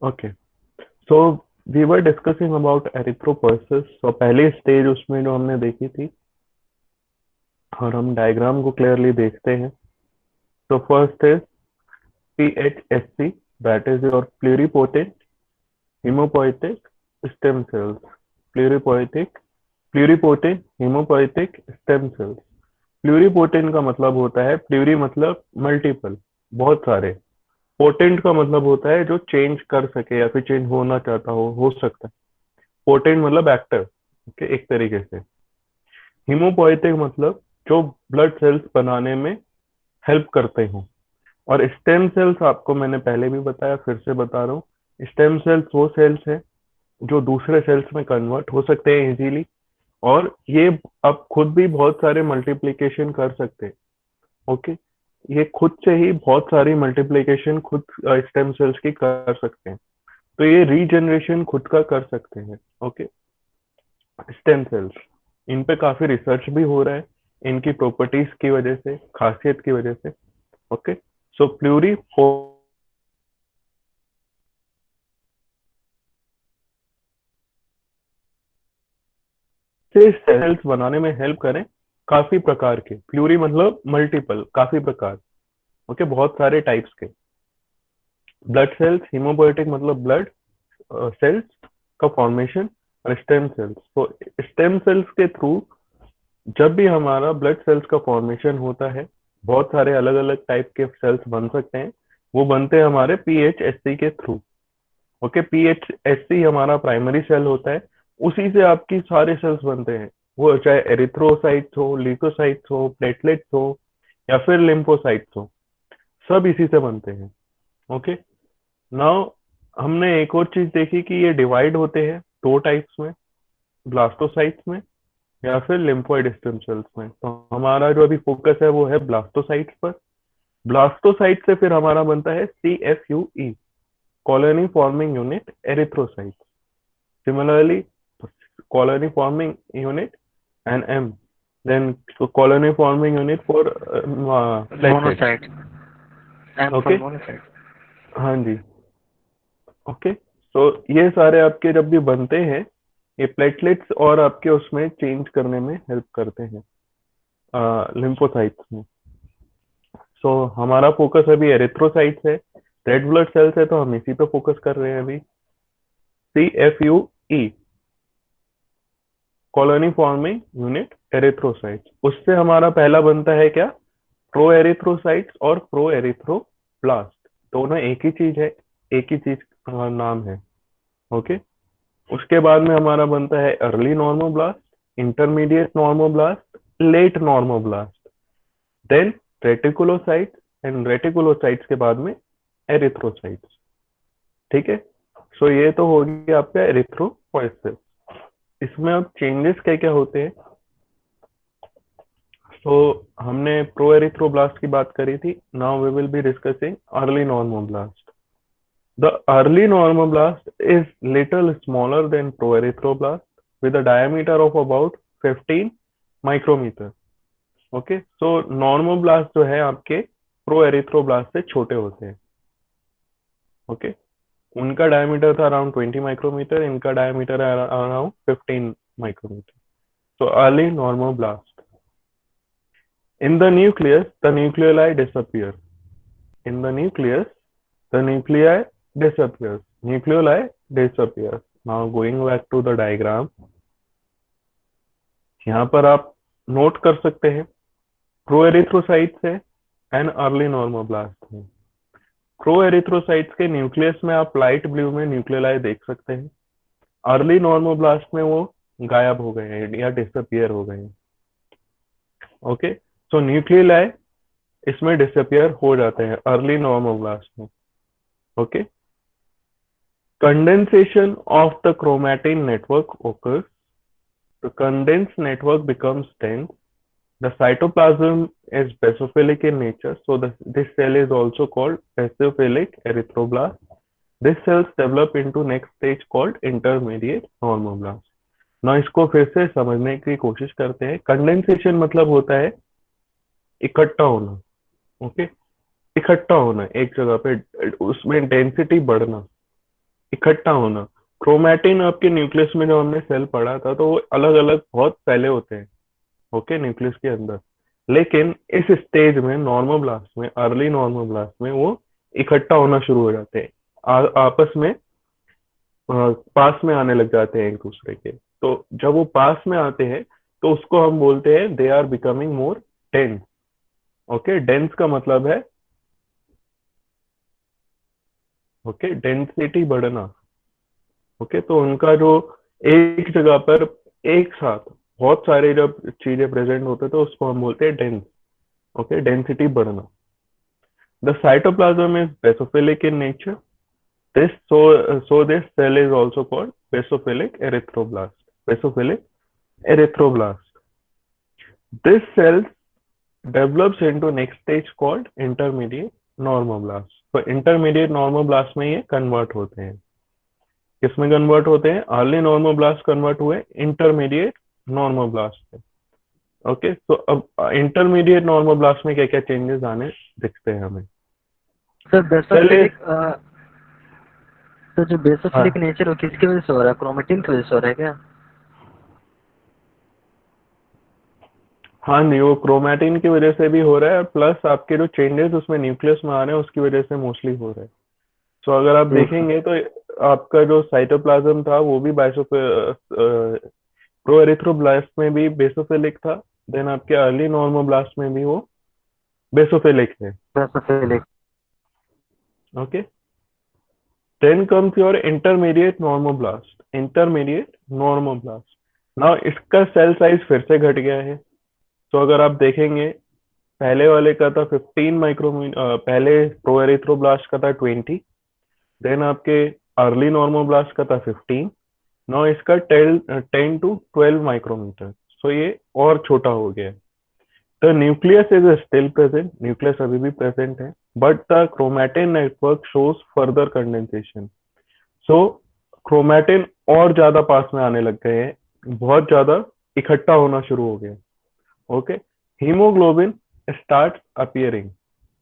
Okay, so we were discussing about erythropoiesis. तो पहली stage उसमें जो हमने देखी थी, और हम डायग्राम को क्लियरली देखते हैं। तो first is PHSC, that is your pluripotent haemopoietic stem cells. Pluripoietic pluripotent haemopoietic stem cells. Pluripotent का मतलब होता है, प्लूरी मतलब मल्टीपल, बहुत सारे। पोटेंट का मतलब होता है जो चेंज कर सके या फिर चेंज होना चाहता हो सकता है। पोटेंट मतलब एक्टिव, ओके, एक तरीके से। हीमोपोएटिक मतलब जो ब्लड सेल्स बनाने में हेल्प करते हो। और स्टेम सेल्स आपको मैंने पहले भी बताया, फिर से बता रहा हूँ, स्टेम सेल्स वो सेल्स है जो दूसरे सेल्स में कन्वर्ट हो सकते हैं इजीली, और ये अब खुद भी बहुत सारे मल्टीप्लिकेशन कर सकते हैं। ओके, ये खुद से ही बहुत सारी मल्टीप्लिकेशन खुद स्टेम सेल्स की कर सकते हैं। तो ये रीजनरेशन खुद का कर सकते हैं। ओके, स्टेम सेल्स, इन पे काफी रिसर्च भी हो रहा है, इनकी प्रॉपर्टीज की वजह से, खासियत की वजह से। ओके, सो प्लूरी से सेल्स बनाने में हेल्प करें, काफी प्रकार के। प्लूरी मतलब मल्टीपल, काफी प्रकार। ओके, बहुत सारे टाइप्स के ब्लड सेल्स। हीमोपोएटिक मतलब ब्लड सेल्स का फॉर्मेशन। और स्टेम सेल्स, तो स्टेम सेल्स के थ्रू जब भी हमारा ब्लड सेल्स का फॉर्मेशन होता है, बहुत सारे अलग अलग टाइप के सेल्स बन सकते हैं। वो बनते हैं हमारे PHSC के थ्रू। ओके, PHSC हमारा प्राइमरी सेल होता है, उसी से आपकी सारे सेल्स बनते हैं। वो चाहे एरिथ्रोसाइट्स हो, ल्यूकोसाइट्स हो, प्लेटलेट्स हो, या फिर लिम्फोसाइट्स हो, सब इसी से बनते हैं। ओके, नाउ हमने एक और चीज देखी कि ये डिवाइड होते हैं दो टाइप्स में, ब्लास्टोसाइट्स में या फिर लिम्फोइड स्टेम सेल्स में। तो हमारा जो अभी फोकस है वो है ब्लास्टोसाइट्स पर। ब्लास्टोसाइट से फिर हमारा बनता है CFUE, colony forming unit erythrocyte. Similarly, colony forming unit and M, then colony forming unit for platelets. Monocyte. M for okay, monocyte. हाँ जी। ओके, तो ये सारे आपके जब भी बनते हैं, ये प्लेटलेट्स और आपके उसमें चेंज करने में हेल्प करते हैं लिम्फोसाइट्स में। सो हमारा फोकस अभी एरिथ्रोसाइट्स है, रेड ब्लड सेल्स है, तो हम इसी पे फोकस कर रहे हैं अभी। CFUE, colony forming unit erythrocytes. उससे हमारा पहला बनता है क्या, प्रो एरिथ्रोसाइट्स और प्रो एरिथ्रोब्लास्ट। दोनों एक ही चीज है, एक ही चीज का नाम है। ओके, उसके बाद में हमारा बनता है early normoblast, intermediate normoblast, late normoblast, then reticulocytes, and reticulocytes के बाद में एरिथ्रोसाइट्स। ठीक है, सो ये तो हो गया आपका एरिथ्रोपोएसिस। इसमें अब चेंजेस क्या क्या होते हैं। तो हमने प्रो एरिथ्रोब्लास्ट की बात करी थी, now we will be discussing early normoblast. The early normoblast is little smaller than proerythroblast with a diameter of about 15 micrometre. Okay, so normoblast जो है आपके प्रो एरिथ्रोब्लास्ट से छोटे होते हैं। ओके, उनका डायमीटर था अराउंड 20 माइक्रोमीटर, इनका डायमीटर है अराउंड 15 माइक्रोमीटर। तो early normoblast. In the nucleus, the nucleoli disappear. In the nucleus, the nuclei disappears. Nucleoli disappears. Now going back to the diagram, यहाँ पर आप नोट कर सकते हैं प्रोएरिथ्रोसाइट्स है एंड अर्ली नॉर्मोब्लास्ट है। प्रोएरिथ्रोसाइट्स के न्यूक्लियस में आप लाइट ब्लू में न्यूक्लियोलाई देख सकते हैं। अर्ली नॉर्मोब्लास्ट में वो गायब हो गए हैं या डिसअपियर हो गए हैं। ओके, सो न्यूक्लियोलाई इसमें डिसअपियर हो जाते हैं अर्ली नॉर्मोब्लास्ट में। Okay, condensation of the chromatin network occurs. The condensed network becomes dense. The cytoplasm is basophilic in nature, so this cell is also called basophilic erythroblast. This cells develop into next stage called intermediate normoblast. ना इसको फिर से समझने की कोशिश करते हैं। Condensation मतलब होता है इकट्ठा होना। ओके, इकट्ठा होना एक जगह पे, उसमें डेंसिटी बढ़ना। इकट्ठा होना। क्रोमैटिन आपके न्यूक्लियस में जो हमने सेल पढ़ा था तो वो अलग अलग बहुत फैले होते हैं, ओके, न्यूक्लियस के अंदर। लेकिन इस स्टेज में नॉर्मोब्लास्ट में, अर्ली नॉर्मोब्लास्ट में वो इकट्ठा होना शुरू हो जाते हैं, आपस में पास में आने लग जाते हैं एक दूसरे के। तो जब वो पास में आते हैं तो उसको हम बोलते हैं they are becoming more dense. Okay, dense का मतलब है, ओके, डेंसिटी बढ़ना। ओके, तो उनका जो एक जगह पर एक साथ बहुत सारे जब चीजें प्रेजेंट होते तो उसको हम बोलते हैं डेंस। ओके, डेंसिटी बढ़ना। The cytoplasm is basophilic in nature. This so this cell is also called basophilic erythroblast. Basophilic erythroblast. This cell develops into next stage called intermediate normoblast. तो intermediate normoblast में ये convert होते हैं। किसमें convert होते हैं? Early normoblast convert हुए intermediate normoblast में। ओके, तो अब इंटरमीडिएट नॉर्मोब्लास्ट में क्या क्या चेंजेस आने दिखते हैं हमें? सर पहले, बेसोफिलिक, तो जो बेसोफिलिक हाँ नेचर वो किसकी वजह से हो रहा है? क्रोमेटिन की वजह से हो रहा है क्या? हाँ नहीं, वो क्रोमैटिन की वजह से भी हो रहा है, प्लस आपके जो चेंजेस उसमें न्यूक्लियस में आ रहे हैं उसकी वजह से मोस्टली हो रहे हैं। सो अगर आप जी सर। देखेंगे तो आपका जो साइटोप्लाज्म था वो भी प्रोएरिथ्रोब्लास्ट में भी बेसोफिलिक था। देन आपके अर्ली नॉर्मोब्लास्ट में भी वो बेसोफिलिक है। Basophilic. Okay, then comes your intermediate normoblast. Intermediate normoblast, now इसका सेल साइज फिर से घट गया है। तो अगर आप देखेंगे, पहले वाले का था 15 माइक्रोमीटर, पहले प्रोएरिथ्रोब्लास्ट का था 20, देन आपके अर्ली नॉर्मोब्लास्ट का था 15, नाउ इसका 10 to 12 माइक्रोमीटर। सो ये और छोटा हो गया है। The nucleus is still present, nucleus अभी भी प्रेजेंट है, but the chromatin network shows further condensation. So chromatin और ज्यादा पास में आने लग गए हैं, बहुत ज्यादा इकट्ठा होना शुरू हो गया। Okay, haemoglobin start appearing.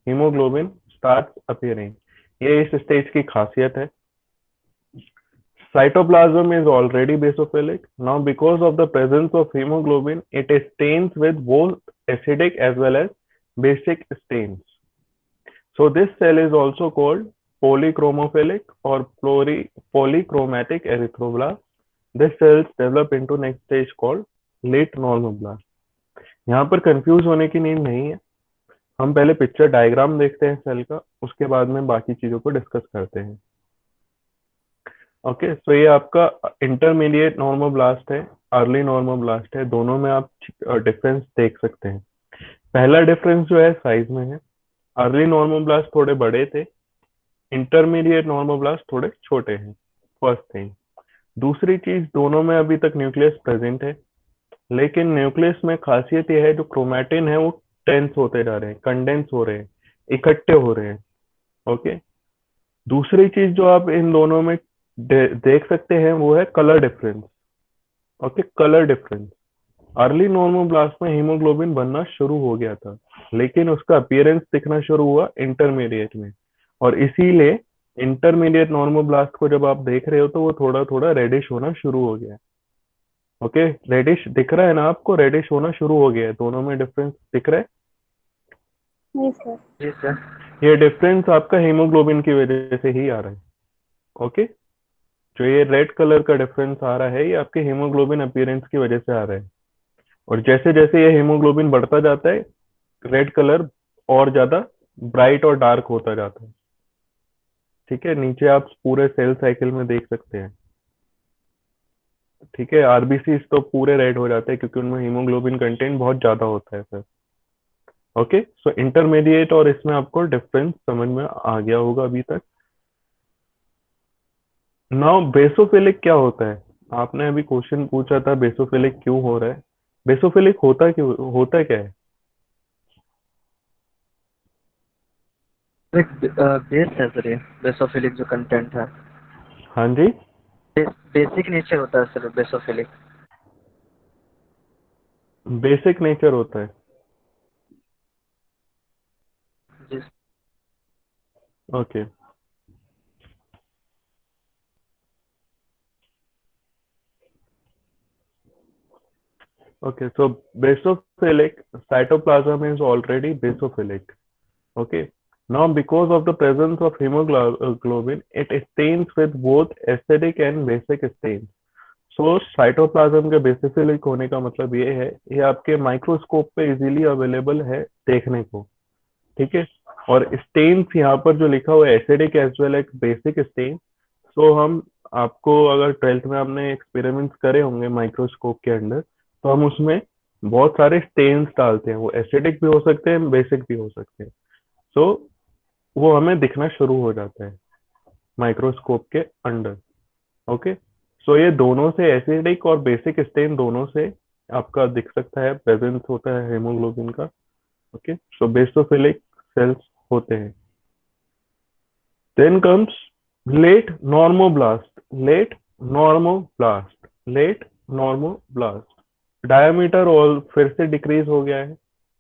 Haemoglobin start appearing, ये इस स्टेज की खासियत है। Cytoplasm is already basophilic. Now, because of the presence of hemoglobin, it stains with both acidic as well as basic stains. So, this cell is also called polychromophilic or polychromatic erythroblast. This cells develop into next stage called late normoblast. यहाँ पर confuse होने की need नहीं है। हम पहले picture diagram देखते हैं सेल का, उसके बाद में बाकी चीजों को डिस्कस करते हैं। ओके, सो ये आपका इंटरमीडिएट नॉर्मोब्लास्ट है, अर्ली नॉर्मोब्लास्ट है, दोनों में आप डिफरेंस देख सकते हैं। पहला डिफरेंस जो है साइज में है। अर्ली नॉर्मोब्लास्ट थोड़े बड़े थे, इंटरमीडिएट नॉर्मोब्लास्ट थोड़े छोटे हैं। First thing. दूसरी चीज, दोनों में अभी तक न्यूक्लियस प्रेजेंट है, लेकिन न्यूक्लियस में खासियत यह है जो क्रोमैटिन है वो टेंस होते जा रहे हैं, कंडेंस हो रहे हैं, इकट्ठे हो रहे हैं। ओके, दूसरी चीज जो आप इन दोनों में देख सकते हैं वो है colour difference. Okay, colour difference. Early normoblast में हीमोग्लोबिन बनना शुरू हो गया था, लेकिन उसका अपीयरेंस दिखना शुरू हुआ इंटरमीडिएट में, और इसीलिए इंटरमीडिएट नॉर्मोब्लास्ट को जब आप देख रहे हो तो वो थोड़ा थोड़ा रेडिश होना शुरू हो गया है। ओके, रेडिश दिख रहा है ना आपको? रेडिश होना शुरू हो गया है, दोनों में डिफरेंस दिख रहा है। नहीं सर। जी सर। ये डिफरेंस आपका हीमोग्लोबिन की वजह से ही आ रहा है। ओके, जो ये रेड कलर का डिफरेंस आ रहा है ये आपके हीमोग्लोबिन अपीयरेंस की वजह से आ रहा है। और जैसे जैसे ये हीमोग्लोबिन बढ़ता जाता है, रेड कलर और ज्यादा ब्राइट और डार्क होता जाता है। ठीक है, नीचे आप पूरे सेल साइकिल में देख सकते हैं। ठीक है, आरबीसी तो पूरे रेड हो जाते हैं क्योंकि उनमें हीमोग्लोबिन कंटेंट बहुत ज्यादा होता है सर। ओके, सो इंटरमीडिएट और इसमें आपको डिफरेंस समझ में आ गया होगा अभी तक। नाउ बेसोफिलिक क्या होता है? आपने अभी क्वेश्चन पूछा था बेसोफिलिक क्यों हो रहा है। बेसोफिलिक होता क्यों, होता क्या है? एक बेस है सर, ये बेसोफिलिक जो कंटेंट है। हाँ जी, बेसिक नेचर होता है सर बेसोफिलिक। बेसिक नेचर होता है। जी। Okay, Okay, so basophilic cytoplasm is already basophilic. Okay, now because of the presence of hemoglobin, it stains with both acidic and basic stains. So cytoplasm के बेसिफिलिक होने का मतलब ये है, ये आपके माइक्रोस्कोप पे इजीली अवेलेबल है देखने को, ठीक है। और स्टेन्स यहाँ पर जो लिखा हुआ है acidic as well as basic stain, so हम आपको अगर 12th में आपने एक्सपेरिमेंट्स करे होंगे माइक्रोस्कोप के अंदर, तो हम उसमें बहुत सारे स्टेन्स डालते हैं, वो एसिडिक भी हो सकते हैं, बेसिक भी हो सकते हैं। सो वो हमें दिखना शुरू हो जाता है माइक्रोस्कोप के अंदर। ओके, सो ये दोनों से एसिडिक और बेसिक स्टेन दोनों से आपका दिख सकता है, प्रेजेंस होता है हेमोग्लोबिन का। ओके, सो बेसोफिलिक सेल्स होते हैं। Then comes late normoblast. Late normoblast, late normoblast diameter और फिर से डिक्रीज हो गया है,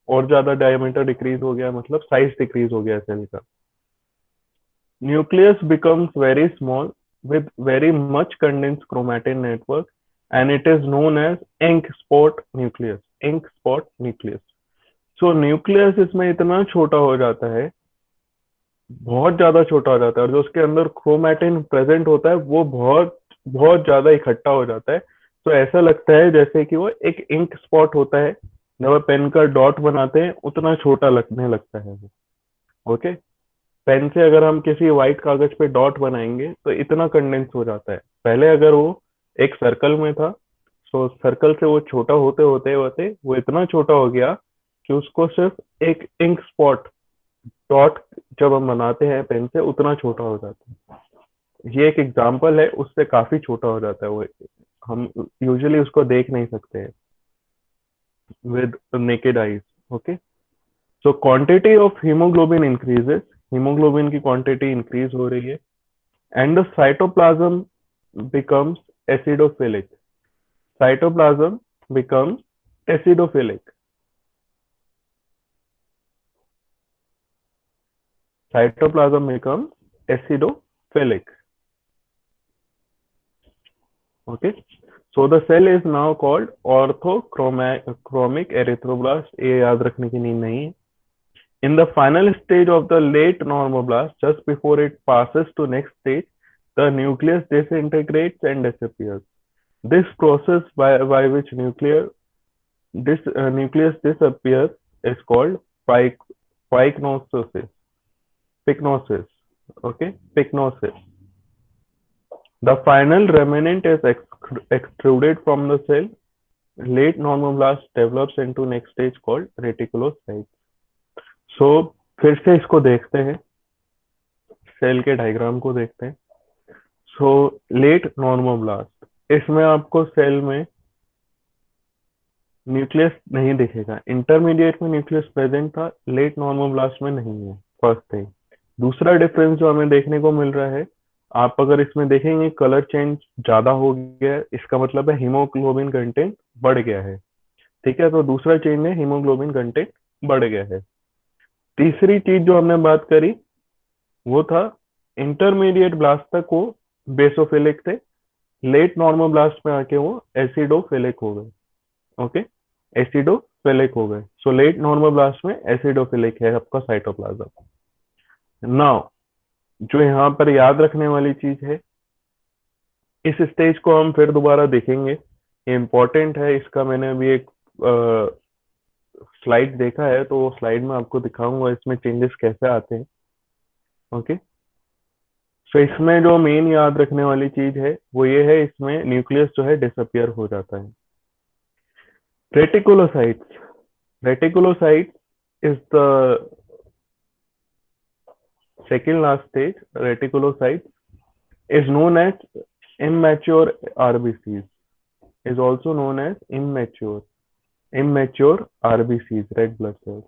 और ज्यादा डायमीटर डिक्रीज हो गया, मतलब साइज डिक्रीज हो गया सेल का। Nucleus becomes very small with very much condensed chromatin network, and it is known as ink spot nucleus. Ink spot nucleus. So nucleus इसमें इतना छोटा हो जाता है, बहुत ज्यादा छोटा हो जाता है, और जो उसके अंदर क्रोमैटिन प्रेजेंट होता है वो बहुत बहुत ज्यादा इकट्ठा हो जाता है। तो ऐसा लगता है जैसे कि वो एक इंक स्पॉट होता है, जब पेन का डॉट बनाते हैं उतना छोटा लगने लगता है वो। ओके, पेन से अगर हम किसी व्हाइट कागज पे डॉट बनाएंगे तो इतना कंडेंस हो जाता है। पहले अगर वो एक सर्कल में था, तो सर्कल से वो छोटा होते होते होते वो इतना छोटा हो गया कि उसको सिर्फ एक इंक स्पॉट डॉट जब हम बनाते हैं पेन से उतना छोटा हो जाता है। ये एक एग्जांपल है, उससे काफी छोटा हो जाता है वो, हम यूजुअली उसको देख नहीं सकते हैं with naked eyes. Okay, so quantity of haemoglobin increases, haemoglobin की क्वांटिटी इंक्रीज हो रही है, and the cytoplasm becomes acidophilic. Cytoplasm becomes acidophilic. Cytoplasm becomes acidophilic. Okay, so the cell is now called orthochromic erythroblast. ये याद रखने की need नहीं है। In the final stage of the late normoblast, just before it passes to next stage, the nucleus disintegrates and disappears. This process by which nucleus disappears is called pycnosis. Pycnosis. Okay, pycnosis. The final remnant is extruded from the cell. Late normoblast develops into next stage called reticulocytes. So फिर से इसको देखते हैं, cell के diagram को देखते हैं। So let normoblast, इसमें आपको सेल में न्यूक्लियस नहीं दिखेगा। इंटरमीडिएट में न्यूक्लियस प्रेजेंट था, लेट नॉर्मोब्लास्ट में नहीं है, फर्स्ट थिंग। दूसरा डिफरेंस जो हमें देखने को मिल रहा है, आप अगर इसमें देखेंगे कलर चेंज ज्यादा हो गया है, इसका मतलब है हीमोग्लोबिन कंटेंट बढ़ गया है। ठीक है, तो दूसरा चेंज है हीमोग्लोबिन कंटेंट बढ़ गया है। तीसरी चीज जो हमने बात करी वो था इंटरमीडिएट ब्लास्ट तक वो बेसोफिलिक थे, लेट नॉर्मोब्लास्ट में आके वो एसिडोफिलिक हो गए। ओके, एसिडोफिलिक हो गए। सो लेट नॉर्मोब्लास्ट में एसिडोफिलिक है आपका साइटोप्लाज्म। नाउ जो यहाँ पर याद रखने वाली चीज है, इस स्टेज को हम फिर दोबारा देखेंगे, ये इंपॉर्टेंट है। इसका मैंने अभी एक स्लाइड देखा है, तो वो स्लाइड में आपको दिखाऊंगा इसमें चेंजेस कैसे आते हैं। ओके, सो इसमें जो मेन याद रखने वाली चीज है वो ये है, इसमें न्यूक्लियस जो है डिसअपियर हो जाता है। Reticulocytes, reticulocyte is the second last stage. Reticulocyte is known as immature RBCs, is also known as immature RBCs, red blood cells,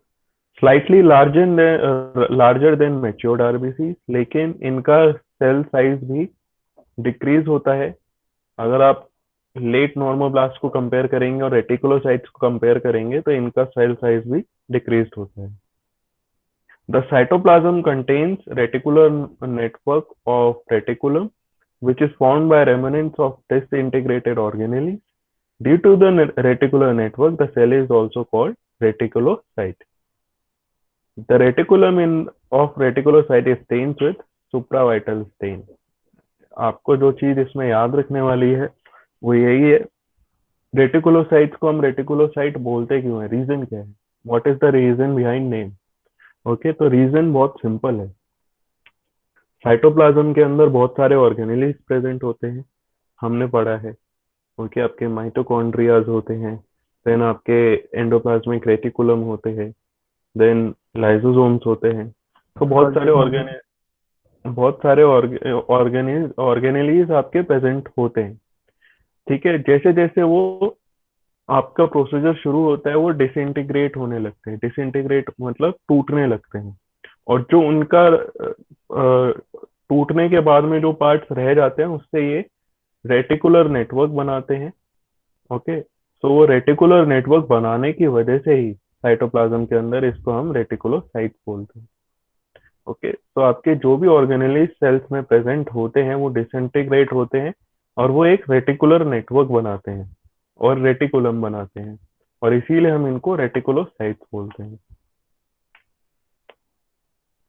slightly larger than matured RBCs, लेकिन इनका सेल साइज भी decrease होता है। अगर आप लेट नॉर्मोब्लास्ट को compare करेंगे और रेटिकुलोसाइट्स को कंपेयर करेंगे तो इनका सेल साइज भी डिक्रीज होता है। The cytoplasm contains reticular network of reticulum, which is formed by remnants of disintegrated organelles. Due to the reticular network, the cell is also called reticulocyte. The of reticulocyte is stained with supravital stain. आपको जो चीज इसमें याद रखने वाली है वो यही है, रेटिकुलोसाइट्स को हम रेटिकुलोसाइट बोलते क्यों है, रीजन क्या है, what is the reason behind name. Okay, तो रीजन बहुत सिंपल है। साइटोप्लाज्म के अंदर बहुत सारे ऑर्गेनेलिज प्रेजेंट होते हैं, हमने पढ़ा है। ओके, आपके माइटोकॉन्ड्रियाज होते हैं, देन आपके एंडोप्लाज्मिक रेटिकुलम होते हैं, देन लाइसोसोम्स होते हैं। तो बहुत सारे ऑर्गेनेलीज आपके प्रेजेंट होते हैं। ठीक है, जैसे जैसे वो आपका प्रोसीजर शुरू होता है वो डिसइंटीग्रेट होने लगते हैं। डिसइंटीग्रेट मतलब टूटने लगते हैं, और जो उनका टूटने के बाद में जो पार्ट्स रह जाते हैं उससे ये रेटिकुलर नेटवर्क बनाते हैं। ओके, तो वो रेटिकुलर नेटवर्क बनाने की वजह से ही साइटोप्लाज्म के अंदर इसको हम रेटिकुलोसाइट बोलते हैं। ओके, तो आपके जो भी ऑर्गेनेलिज सेल्स में प्रेजेंट होते हैं वो डिसइंटीग्रेट होते हैं और वो एक रेटिकुलर नेटवर्क बनाते हैं और रेटिकुलम बनाते हैं, और इसीलिए हम इनको रेटिकुलोसाइट्स बोलते हैं।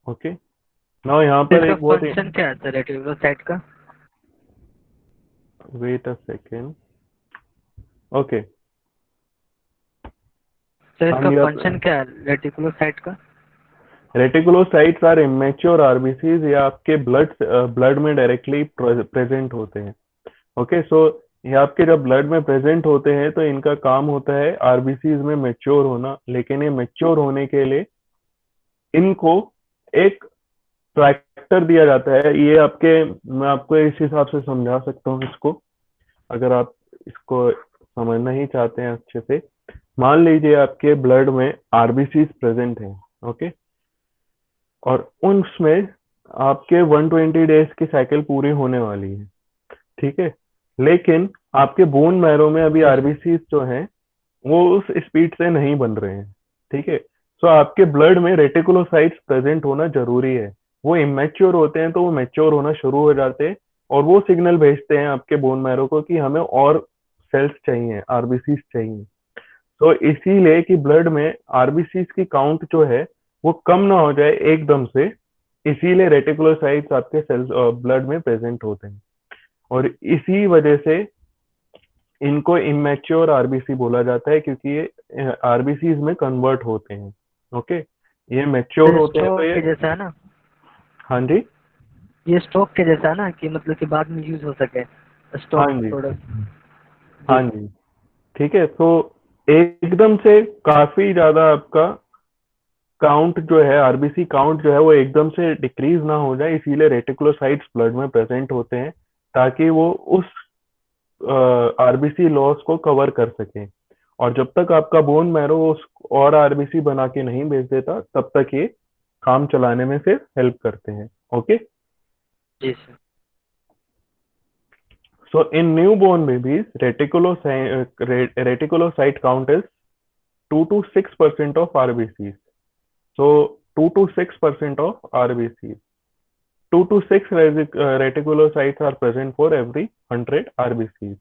ओके, नाउ यहाँ तो पर इसका एक बहुत, फंक्शन क्या है सर रेटिकुलोसाइट का? Wait a second. Okay, sir इसका हम यहाँ फंक्शन क्या है रेटिकुलोसाइट का? रेटिकुलोसाइट्स आर इमेच्योर आरबीसीज, या आपके ब्लड में डायरेक्टली प्रेजेंट होते हैं। ओके, सो ये आपके जब ब्लड में प्रेजेंट होते हैं तो इनका काम होता है आरबीसीज में मेच्योर होना, लेकिन ये मेच्योर होने के लिए इनको एक ट्रैक्टर दिया जाता है। ये आपके, मैं आपको इस हिसाब से समझा सकता हूँ इसको, अगर आप इसको समझना ही चाहते हैं अच्छे से। मान लीजिए आपके ब्लड में आरबीसी प्रेजेंट है, ओके, और उसमें आपके 120 डेज की साइकिल पूरी होने वाली है। ठीक है, लेकिन आपके बोन मैरो में अभी जी सर। आरबीसी जो है वो उस स्पीड से नहीं बन रहे हैं। ठीक है, सो आपके ब्लड में रेटिकुलोसाइट्स प्रेजेंट होना जरूरी है। वो इमेच्योर होते हैं तो वो मैच्योर होना शुरू हो जाते हैं, और वो सिग्नल भेजते हैं आपके बोन मैरो को कि हमें और सेल्स चाहिए, आरबीसी चाहिए। तो इसीलिए कि ब्लड में आरबीसी की काउंट जो है वो कम ना हो जाए एकदम से, इसीलिए रेटिकुलोसाइट्स आपके सेल्स ब्लड में प्रेजेंट होते हैं, और इसी वजह से इनको इमेच्योर आरबीसी बोला जाता है, क्योंकि ये आरबीसी में कन्वर्ट होते हैं। ओके, ये मैच्योर तो होते हैं तो स्टॉक ये, के जैसा है ना? हाँ जी, ये स्टॉक के जैसा है ना, कि मतलब कि बाद में यूज हो सके हाँ स्टॉक जी, प्रोडक्ट। जी हाँ जी। ठीक है, तो एकदम से काफी ज्यादा आपका काउंट जो है, आरबीसी काउंट जो है वो एकदम से डिक्रीज ना हो जाए, इसीलिए रेटिकुलोसाइट्स ब्लड में प्रेजेंट होते हैं, ताकि वो उस आरबीसी लॉस को कवर कर सके। और जब तक आपका बोन मैरो उस और आरबीसी बना के नहीं भेज देता तब तक ये काम चलाने में फिर हेल्प करते हैं। ओके, जी sir. so in newborn babies reticulocyte count is 2 to 6% of RBCs. So 2 to 6% of RBCs, 2 to 6 reticulocytes are present for every 100 RBCs.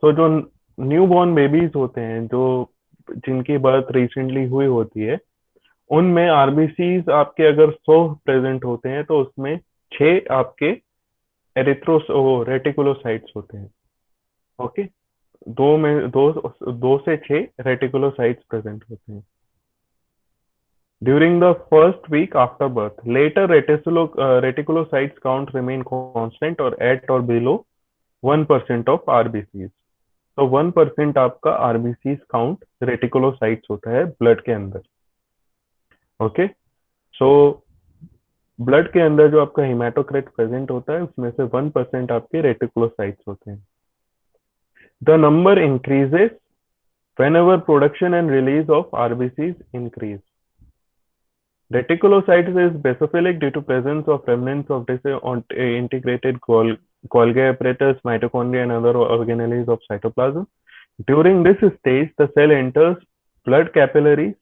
तो जो न्यूबॉर्न बेबीज होते हैं, जो जिनकी बर्थ रिसेंटली हुई होती है, उनमें आरबीसीज आपके अगर 100 प्रेजेंट होते हैं तो उसमें 6 आपके एरिथ्रोस रेटिकुलोसाइट्स होते हैं। ओके, दो में दो से 6 रेटिकुलोसाइट्स प्रेजेंट होते हैं during the first week after birth. Later reticulocytes count remain constant और एट और बिलो 1% ऑफ आरबीसीज। तो 1% आपका आरबीसी काउंट रेटिकुलोसाइट्स होता है ब्लड के अंदर। ओके, सो ब्लड के अंदर जो आपका हिमेटोक्रिट प्रेजेंट होता है उसमें से 1% आपके रेटिकुलोसाइट्स होते हैं। The number increases whenever production and release of RBCs increase. Reticulocytes is basophilic due to presence of remnants of integrated Golgi apparatus, mitochondria, and other organelles of cytoplasm. During this stage, the cell enters blood capillaries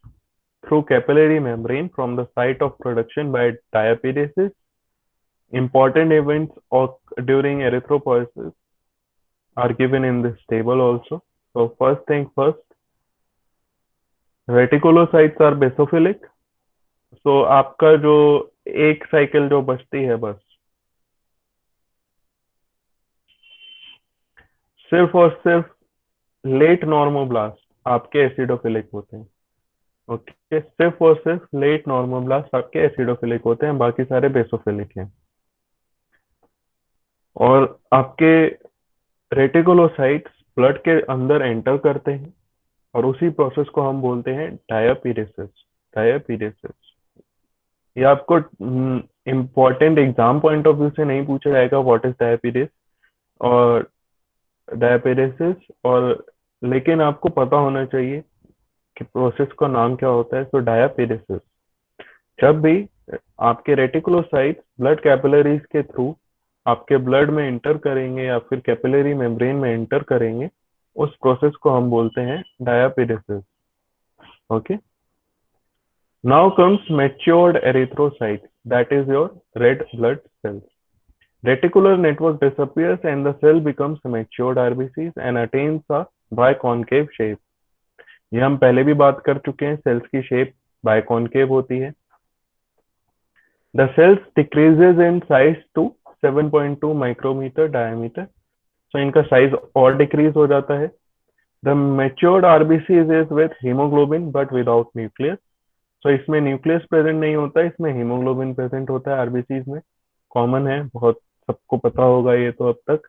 through capillary membrane from the site of production by diaperesis. Important events during erythropoiesis are given in this table also. So first thing first, reticulocytes are basophilic. So आपका जो एक cycle जो बचती है बस, सिर्फ और सिर्फ लेट नॉर्मोब्लास्ट आपके एसिडोफिलिक होते हैं. ओके, सिर्फ और सिर्फ लेट नॉर्मोब्लास्ट आपके एसिडोफिलिक होते हैं, बाकी सारे बेसोफिलिक हैं. और आपके रेटिकुलोसाइट्स ब्लड के अंदर एंटर करते हैं और उसी प्रोसेस को हम बोलते हैं डायापीरेसिस. डायापीरेसिस ये आपको important exam point of view से नहीं पूछा जाएगा व्हाट इज डायापीरेस और डायापीरेसिस, और लेकिन आपको पता होना चाहिए कि प्रोसेस का नाम क्या होता है. तो डायापीरेसिस जब भी आपके रेटिकुलोसाइट्स ब्लड कैपिलरीज के थ्रू आपके ब्लड में एंटर करेंगे या फिर कैपिलरी मेम्ब्रेन में एंटर करेंगे, उस प्रोसेस को हम बोलते हैं diapedesis. Okay, now comes matured erythrocyte, that is your red blood cells. Reticular network disappears and the cell becomes matured RBCs and attains a biconcave shape. ये हम पहले भी बात कर चुके हैं, सेल्स की शेप बाइकॉनकेव होती है. The cells decreases in size to 7.2 micrometer diameter. So इनका साइज और डिक्रीज हो जाता है. The matured RBCs is with hemoglobin but without nucleus. So इसमें न्यूक्लियस प्रेजेंट नहीं होता है, इसमें हीमोग्लोबिन प्रेजेंट होता है आरबीसीज में. कॉमन है, बहुत सबको पता होगा ये तो अब तक.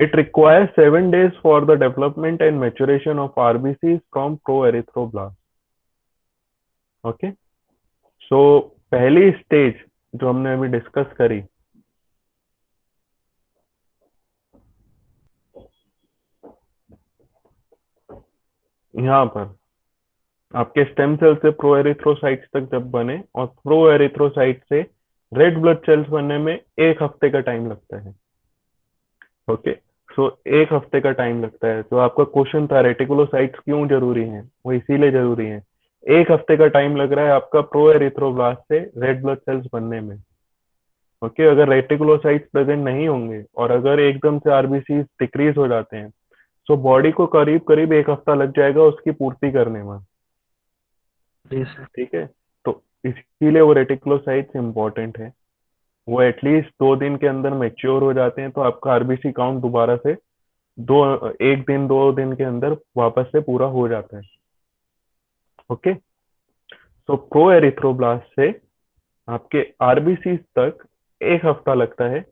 It requires 7 days for the development and maturation of RBCs from proerythroblast. Okay, so पहली स्टेज जो हमने अभी डिस्कस करी, यहाँ पर आपके स्टेम सेल से प्रोएरिथ्रोसाइट्स तक जब बने और प्रोएरिथ्रोसाइट से रेड ब्लड सेल्स बनने में 1 हफ्ते का टाइम लगता है. ओके, सो 1 हफ्ते का टाइम लगता है. तो आपका क्वेश्चन था रेटिकुलोसाइट्स क्यों जरूरी हैं, वो इसीलिए जरूरी हैं. 1 हफ्ते का टाइम लग रहा है आपका प्रोएरिथ्रोब्लास्ट से रेड ब्लड सेल्स बनने में. ओके, अगर रेटिकुलोसाइट्स प्रेजेंट नहीं होंगे और अगर एकदम से आरबीसी डिक्रीज हो जाते हैं, तो बॉडी को करीब करीब 1 हफ्ता लग जाएगा उसकी पूर्ति करने में. जी सर. ठीक है, तो इसीलिए वो रेटिकुलोसाइट्स इंपॉर्टेंट है. वो एटलीस्ट 2 दिन के अंदर मैच्योर हो जाते हैं, तो आपका आरबीसी काउंट दोबारा से 1 दिन 2 दिन के अंदर वापस से पूरा हो जाता है. ओके, तो प्रो एरिथ्रोब्लास्ट से आपके आरबीसी तक 1 हफ्ता लगता है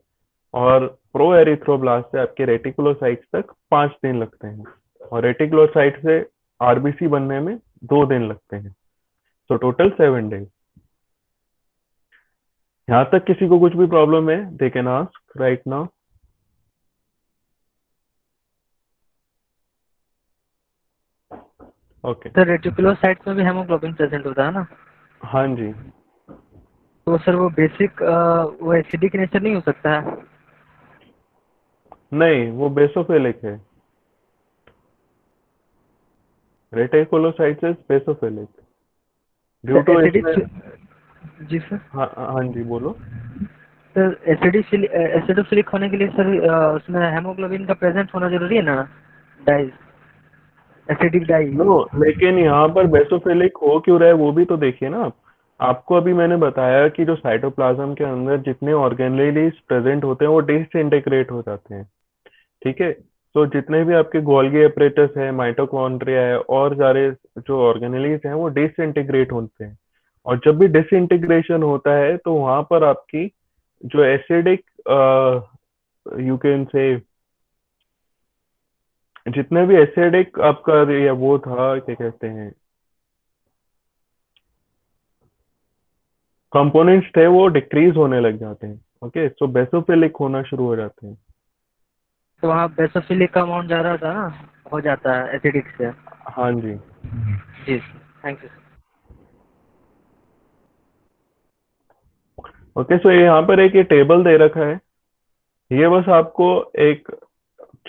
और प्रो एरिथ्रोब्लास्ट से आपके रेटिकुलोसाइट्स तक 5 दिन लगते हैं और रेटिकुलोसाइट से आरबीसी बनने में 2 दिन लगते हैं. तो टोटल 7 डेज. यहाँ तक किसी को कुछ भी प्रॉब्लम है, they can ask right now. Okay, sir reticulocytes में भी हेमोग्लोबिन प्रेजेंट होता है ना? हाँ जी. तो सर वो बेसिक वो एसिडिक नेचर नहीं हो सकता है? नहीं, वो बेसोफिलिक है. Reticulocytes is basophilic due to acidic. इसमें. जी सर. हाँ हाँ जी, बोलो. सर एसिडोफिलिक होने के लिए सर उसमें हेमोग्लोबिन का प्रेजेंट होना जरूरी है ना? Die, acidic dye. नो, लेकिन यहाँ पर बेसोफिलिक हो क्यों रहा है वो भी तो देखिए ना आप. आपको अभी मैंने बताया कि जो साइटोप्लाज्म के अंदर जितने ऑर्गेनेलीज प्रेजेंट होते हैं वो डिसइंटीग्रेट हो जाते हैं. ठीक है, तो जितने भी आपके गोल्गी एपरेटस है, माइटोकॉन्ड्रिया है और सारे जो ऑर्गेनेलीज हैं वो डिसइंटीग्रेट होते हैं. और जब भी डिसइंटीग्रेशन होता है तो वहां पर आपकी जो एसिडिक यू कैन से जितने भी एसिडिक आपका या वो था क्या कहते हैं कंपोनेंट्स थे वो डिक्रीज होने लग जाते हैं. ओके, सो बेसोफिलिक होना शुरू हो जाते हैं. तो वहाँ बेसोफिलिक का अमाउंट ज़्यादा था ना, हो जाता है एसिडिक से. हाँ जी. जी थैंक यू. ओके, सो यहाँ पर एक ये टेबल दे रखा है. ये बस आपको एक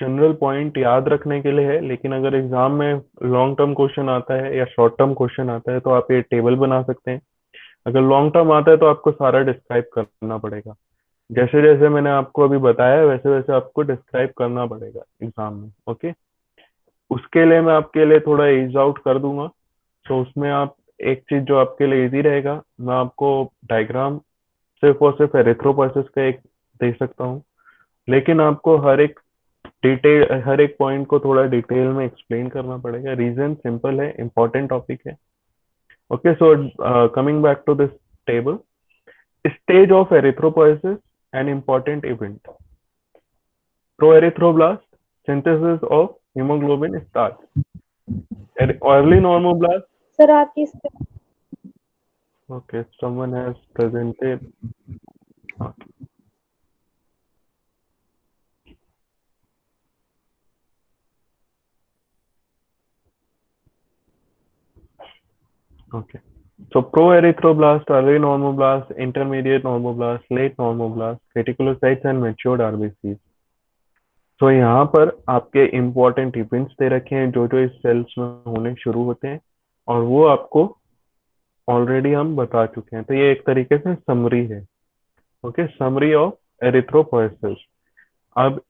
जनरल पॉइंट याद रखने के लिए है, लेकिन अगर एग्जाम में लॉन्ग टर्म क्वेश्चन आता है या शॉर्ट टर्म क्वेश्चन आता है तो आप ये टेबल बना सकते हैं. अगर लॉन्ग टर्म आता है तो आपको सारा डिस्क्राइब करना पड़ेगा. जैसे जैसे मैंने आपको अभी बताया वैसे वैसे आपको डिस्क्राइब करना पड़ेगा एग्जाम में. ओके, उसके लिए मैं आपके लिए थोड़ा ईज आउट कर दूंगा। तो उसमें आप एक चीज जो आपके लिए इजी रहेगा, मैं आपको डायग्राम सिर्फ और सिर्फ एरिथ्रोपोएसिस का एक दे सकता हूँ, लेकिन आपको हर एक पॉइंट को थोड़ा डिटेल में एक्सप्लेन करना पड़ेगा। रीजन सिंपल है, इंपॉर्टेंट टॉपिक है। Okay, so coming back to this table, stage of erythropoiesis, an important event, proerythroblast, synthesis of hemoglobin starts. Early normoblast. Sir आपकी Okay, someone has presented. Okay. Okay. So proerythroblast, early normoblast, intermediate normoblast, late normoblast, reticulocytes and matured RBCs. तो यहाँ पर आपके important events they रखे हैं जो जो इस सेल्स में होने शुरू होते हैं, और वो आपको ऑलरेडी हम बता चुके हैं। तो ये एक तरीके से समरी है। Okay, summary of erythropoiesis. अब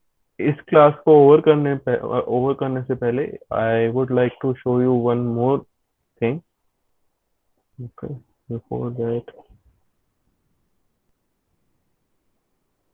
इस क्लास को ओवर करने से पहले I would like to show you one more thing. Okay, before that